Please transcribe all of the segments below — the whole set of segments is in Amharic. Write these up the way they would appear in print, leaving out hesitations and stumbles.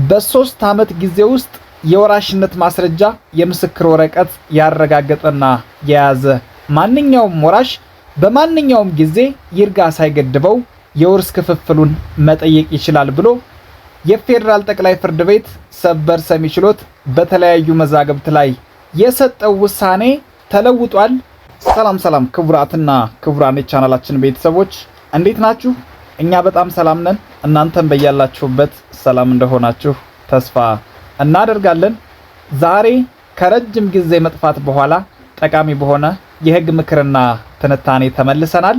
በ3 ዓመት ጊዜ ውስጥ የወራሽነት ማስረጃ የምስክር ወረቀት ያረጋገጠና የያዘ ማንኛውም ወራሽ በማንኛውም ጊዜ ይርጋ ሳይገድበው የውርስ ክፍፍሉን መጠየቅ ይችላል ብሎ የፌደራል ጠቅላይ ፍርድ ቤት ሰበር ሰሚ ችሎት በተለያዩ መዛግብት ላይ የሰጠው ውሳኔ ተለውጧል። ሰላም ክቡራትና ክቡራን የቻናላችን ቤተሰቦች እንዴት ናችሁ? እኛ በጣም ሰላም ነን። እናንተም በያላችሁበት ሰላም እንደሆናችሁ ተስፋ እናደርጋለን። ዛሬ ከረጅም ጊዜ መጥፋት በኋላ ጠቃሚ በሆነ የህግ ምክርና ትንታኔ ተመልሰናል።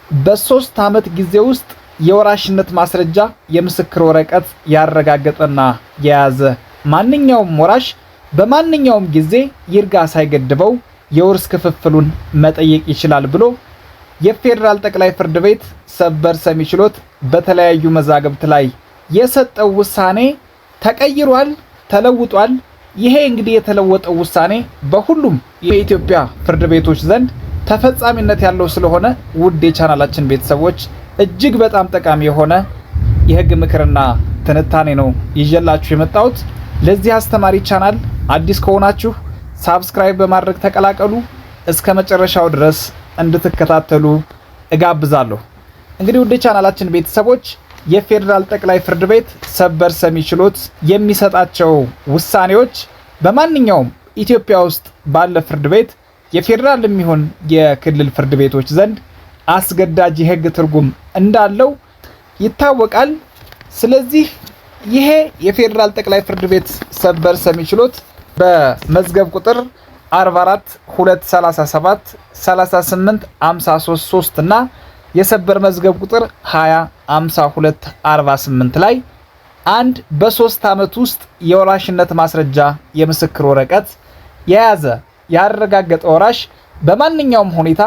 በ3 ዓመት ጊዜ ውስጥ የወራሽነት ማስረጃ የምስክር ወረቀት ያረጋገጠና የያዘ ማንኛውም ወራሽ በማንኛውም ጊዜ ይርጋ ሳይገድበው የውርስ ክፍፍሉን መጠየቅ ይችላል ብሎ የፌደራል ጠቅላይ ፍርድ ቤት ሰበር ሰሚ ችሎት በተለያዩ መዛግብት ላይ የሰጠው ውሳኔ ተቀይሯል፣ ተለውጧል። ይሄ እንግዲህ የተለወጠው ውሳኔ በሁሉም የኢትዮጵያ ፍርድ ቤቶች ዘንድ ተፈጻሚነት ያለው ስለሆነ ውድ የቻናላችን ቤተሰቦች እጅግ በጣም ጠቃሚ የሆነ የህግ ምክርና ትንታኔ ነው ይዤላችሁ የመጣሁት። ለዚህ አስተማሪ ቻናል አዲስ ከሆናችሁ ሳብስክራይብ በማድረግ ተቀላቀሉ። እስከ መጨረሻው ድረስ እንድትከታተሉ እጋብዛለሁ። እንግዲህ ውድ የቻናላችን ቤተሰቦች የፌደራል ጠቅላይ ፍርድ ቤት ሰበር ሰሚ ችሎት የሚሰጣቸው ውሳኔዎች በማንኛውም ኢትዮጵያ ውስጥ ባለ ፍርድ ቤት የፌደራል የሚሆን የክልል ፍርድ ቤቶች ዘንድ አስገዳጅ የህግ ትርጉም እንዳለው ይታወቃል። ስለዚህ ይሄ የፌደራል ጠቅላይ ፍርድ ቤት ሰበር ሰሚ ችሎት በመዝገብ ቁጥር 44 237 38 533 እና የሰበር መዝገብ ቁጥር 20 52 48 ላይ አንድ በ3 ዓመት ውስጥ የወራሽነት ማስረጃ የምስክር ወረቀት የያዘ ያረጋገጠ ወራሽ በማንኛውም ሁኔታ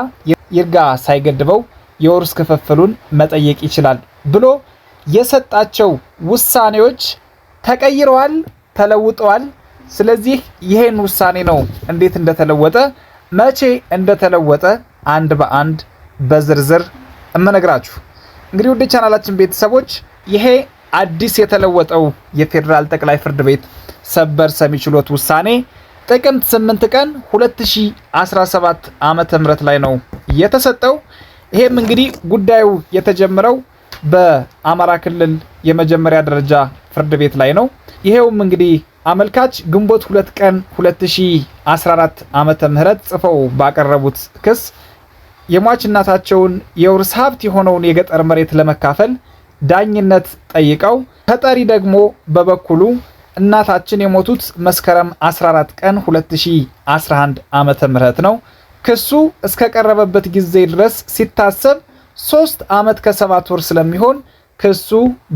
ይርጋ ሳይገድበው የውርስ ክፍፍሉን መጠየቅ ይችላል ብሎ የሰጣቸው ውሳኔዎች ተቀይረዋል፣ ተለውጠዋል። ስለዚህ ይሄን ውሳኔ ነው እንዴት እንደተለወጠ መቼ እንደተለወጠ አንድ በአንድ በዝርዝር እመነግራችሁ። እንግዲህ ወደ ቻናላችን ቤተሰቦች ይሄ አዲስ የተለወጠው የፌደራል ጠቅላይ ፍርድ ቤት ሰበር ሰሚ ችሎት ውሳኔ ጥቅምት 8 ቀን 2017 ዓመተ ምህረት ላይ ነው የተሰጠው። ይሄም እንግዲህ ጉዳዩ የተጀመረው በአማራ ክልል የመጀመሪያ ደረጃ ፍርድ ቤት ላይ ነው። ይሄውም እንግዲህ አመልካች ግንቦት 2 ቀን 2014 ዓመተ ምህረት ጽፈው ባቀረቡት ክስ የሟች እናታቸውን የውርስ ሀብት የሆነውን የገጠር መሬት ለመካፈል ዳኝነት ጠይቀው ተጠሪ ደግሞ በበኩሉ እናታችን የሞቱት መስከረም 14 ቀን 2011 ዓመተ ምህረት ነው። ክሱ እስከቀረበበት ጊዜ ድረስ ሲታሰብ 3 ዓመት ከ7 ወር ስለሚሆን ክሱ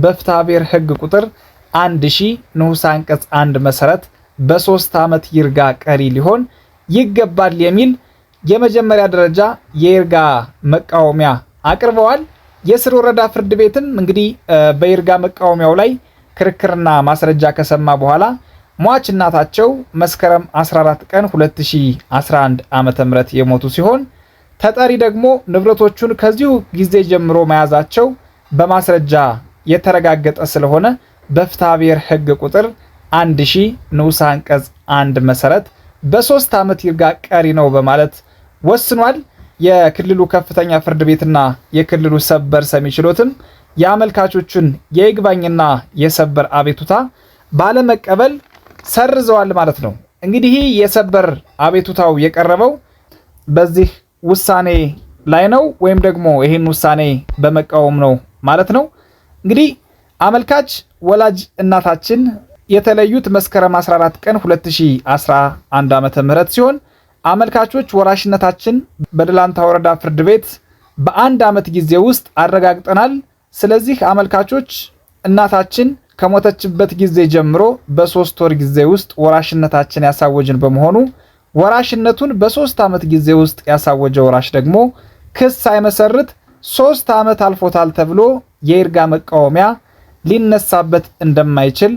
በፍትሐ ብሔር ሕግ ቁጥር 1000 ንዑስ አንቀጽ 1 መሰረት በ3 ዓመት ይርጋ ቀሪ ሊሆን ይገባል የሚል የመጀመሪያ ደረጃ የይርጋ መቃወሚያ አቅርበዋል። የስር ወረዳ ፍርድ ቤትም እንግዲህ በይርጋ መቃወሚያው ላይ ክርክርና ማስረጃ ከሰማ በኋላ ሟች እናታቸው መስከረም 14 ቀን 2011 ዓመተ ምህረት የሞቱ ሲሆን ተጠሪ ደግሞ ንብረቶቹን ከዚሁ ጊዜ ጀምሮ መያዛቸው በማስረጃ የተረጋገጠ ስለሆነ በፍትሐ ብሔር ሕግ ቁጥር 1000 ንዑስ አንቀጽ 1 መሰረት በ3 ዓመት ይርጋ ቀሪ ነው በማለት ወስኗል። የክልሉ ከፍተኛ ፍርድ ቤትና የክልሉ ሰበር ሰሚ ችሎትም የአመልካቾቹን የይግባኝና የሰበር አቤቱታ ባለመቀበል ሰርዘዋል ማለት ነው። እንግዲህ የሰበር አቤቱታው የቀረበው በዚህ ውሳኔ ላይ ነው ወይም ደግሞ ይህን ውሳኔ በመቃወም ነው ማለት ነው። እንግዲህ አመልካች ወላጅ እናታችን የተለዩት መስከረም 14 ቀን 2011 ዓመተ ምህረት ሲሆን አመልካቾች ወራሽነታችን በደላንታ ወረዳ ፍርድ ቤት በአንድ ዓመት ጊዜ ውስጥ አረጋግጠናል። ስለዚህ አመልካቾች እናታችን ከሞተችበት ጊዜ ጀምሮ በ3 ወር ጊዜ ውስጥ ወራሽነታችን ያሳወጅን በመሆኑ ወራሽነቱን በ3 ዓመት ጊዜ ውስጥ ያሳወጀ ወራሽ ደግሞ ክስ ሳይመሰርት 3 ዓመት አልፎታል ተብሎ የይርጋ መቃወሚያ ሊነሳበት እንደማይችል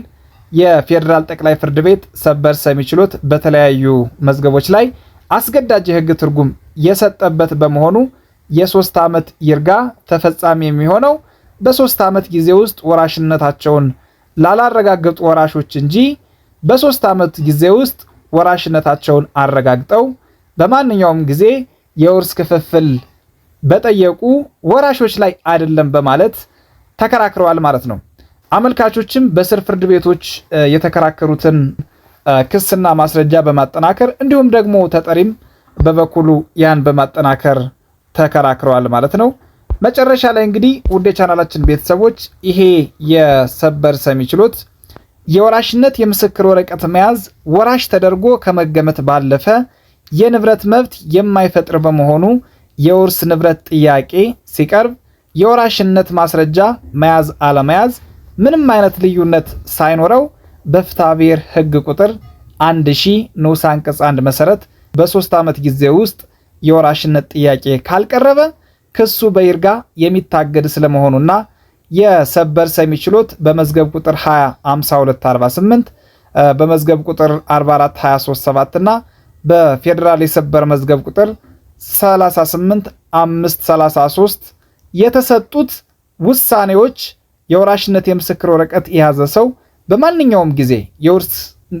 የፌደራል ጠቅላይ ፍርድ ቤት ሰበር ሰሚ ችሎት በተለያዩ መዝገቦች ላይ አስገዳጅ የህግ ትርጉም የሰጠበት በመሆኑ የ3 ዓመት ይርጋ ተፈጻሚ የሚሆነው በ3 ዓመት ጊዜ ውስጥ ወራሽነታቸውን ላላረጋገጡ ወራሾች እንጂ በ3 ዓመት ጊዜ ውስጥ ወራሽነታቸውን አረጋግጠው በማንኛውም ጊዜ የውርስ ክፍፍል በጠየቁ ወራሾች ላይ አይደለም በማለት ተከራክረዋል ማለት ነው። አመልካቾችም በስር ፍርድ ቤቶች የተከራከሩትን ክስና ማስረጃ በማጠናከር እንዲሁም ደግሞ ተጠሪም በበኩሉ ያን በማጠናከር ተከራክረዋል ማለት ነው። መጨረሻ ላይ እንግዲህ ውድ የቻናላችን ቤተሰቦች ይሄ የሰበር ሰሚ ችሎት የወራሽነት የምስክር ወረቀት መያዝ ወራሽ ተደርጎ ከመገመት ባለፈ የንብረት መብት የማይፈጥር በመሆኑ የውርስ ንብረት ጥያቄ ሲቀርብ የወራሽነት ማስረጃ መያዝ አለመያዝ ምንም አይነት ልዩነት ሳይኖረው በፍትሐ ብሔር ሕግ ቁጥር 1000 ንዑስ አንቀጽ 1 መሰረት በ3 ዓመት ጊዜ ውስጥ የወራሽነት ጥያቄ ካልቀረበ ክሱ በይርጋ የሚታገድ ስለመሆኑና የሰበር ሰሚ ችሎት በመዝገብ ቁጥር 205248 በመዝገብ ቁጥር 44237 እና በፌዴራል የሰበር መዝገብ ቁጥር 38533 የተሰጡት ውሳኔዎች የወራሽነት የምስክር ወረቀት የያዘ ሰው በማንኛውም ጊዜ የውርስ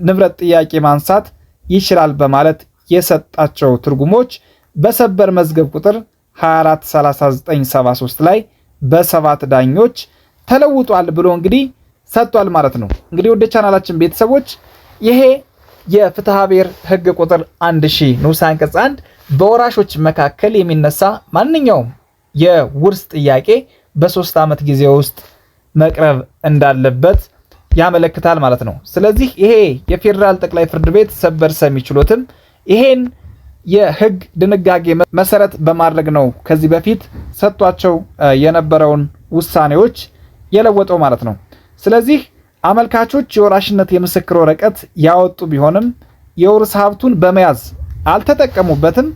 ንብረት ጥያቄ ማንሳት ይችላል በማለት የሰጣቸው ትርጉሞች በሰበር መዝገብ ቁጥር 243973 ላይ በ7 ዳኞች ተለውጧል ብሎ እንግዲህ ሰጥቷል ማለት ነው። እንግዲህ ወደ ቻናላችን ቤተሰቦች ይሄ የፍትሐ ብሔር ሕግ ቁጥር 1000 ንዑስ አንቀጽ 1 በወራሾች መካከል የሚነሳ ማንኛውም የውርስ ጥያቄ በ3 ዓመት ጊዜ ውስጥ መቅረብ እንዳለበት ያመለክታል ማለት ነው። ስለዚህ ይሄ የፌዴራል ጠቅላይ ፍርድ ቤት ሰበር ሰሚ ችሎትም ይሄን የህግ ድንጋጌ መሰረት በማድረግ ነው ከዚህ በፊት ሰጥቷቸው የነበረውን ውሳኔዎች የለወጠው ማለት ነው። ስለዚህ አመልካቾች የወራሽነት የምስክር ወረቀት ያወጡ ቢሆንም የውርስ ሀብቱን በመያዝ አልተጠቀሙበትም።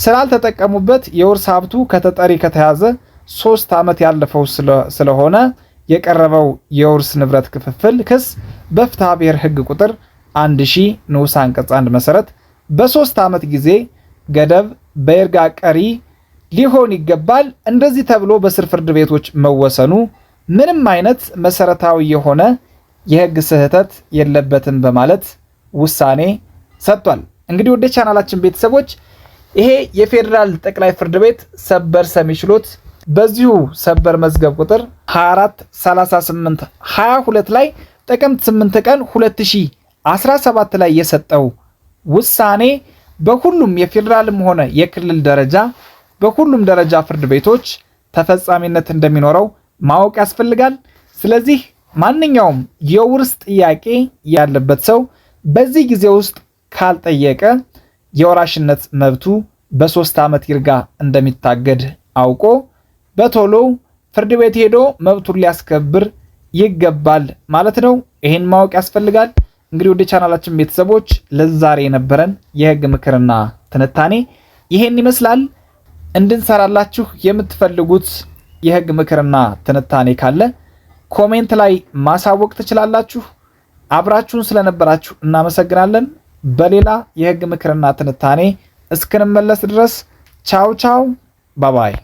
ስላልተጠቀሙበት የውርስ ሀብቱ ከተጠሪ ከተያዘ 3 ዓመት ያለፈው ስለሆነ የቀረበው የውርስ ንብረት ክፍፍል ክስ በፍትሐ ብሔር ሕግ ቁጥር 1000 ንዑስ አንቀጽ 1 መሰረት በ3 ዓመት ጊዜ ገደብ በይርጋ ቀሪ ሊሆን ይገባል። እንደዚህ ተብሎ በስር ፍርድ ቤቶች መወሰኑ ምንም አይነት መሰረታዊ የሆነ የህግ ስህተት የለበትም በማለት ውሳኔ ሰጥቷል። እንግዲህ ወደ ቻናላችን ቤተሰቦች ይሄ የፌዴራል ጠቅላይ ፍርድ ቤት ሰበር ሰሚ ችሎት በዚሁ ሰበር መዝገብ ቁጥር 243822 ላይ ጥቅምት 8 ቀን 2017 ላይ የሰጠው ውሳኔ በሁሉም የፌዴራልም ሆነ የክልል ደረጃ በሁሉም ደረጃ ፍርድ ቤቶች ተፈጻሚነት እንደሚኖረው ማወቅ ያስፈልጋል። ስለዚህ ማንኛውም የውርስ ጥያቄ ያለበት ሰው በዚህ ጊዜ ውስጥ ካልጠየቀ የወራሽነት መብቱ በ3 ዓመት ይርጋ እንደሚታገድ አውቆ በቶሎ ፍርድ ቤት ሄዶ መብቱን ሊያስከብር ይገባል ማለት ነው። ይሄን ማወቅ ያስፈልጋል። እንግዲህ ወደ ቻናላችን ቤተሰቦች ለዛሬ የነበረን የህግ ምክርና ትንታኔ ይሄን ይመስላል። እንድንሰራላችሁ የምትፈልጉት የህግ ምክርና ትንታኔ ካለ ኮሜንት ላይ ማሳወቅ ትችላላችሁ። አብራችሁን ስለነበራችሁ እናመሰግናለን። በሌላ የህግ ምክርና ትንታኔ እስክንመለስ ድረስ ቻው ቻው ባባይ።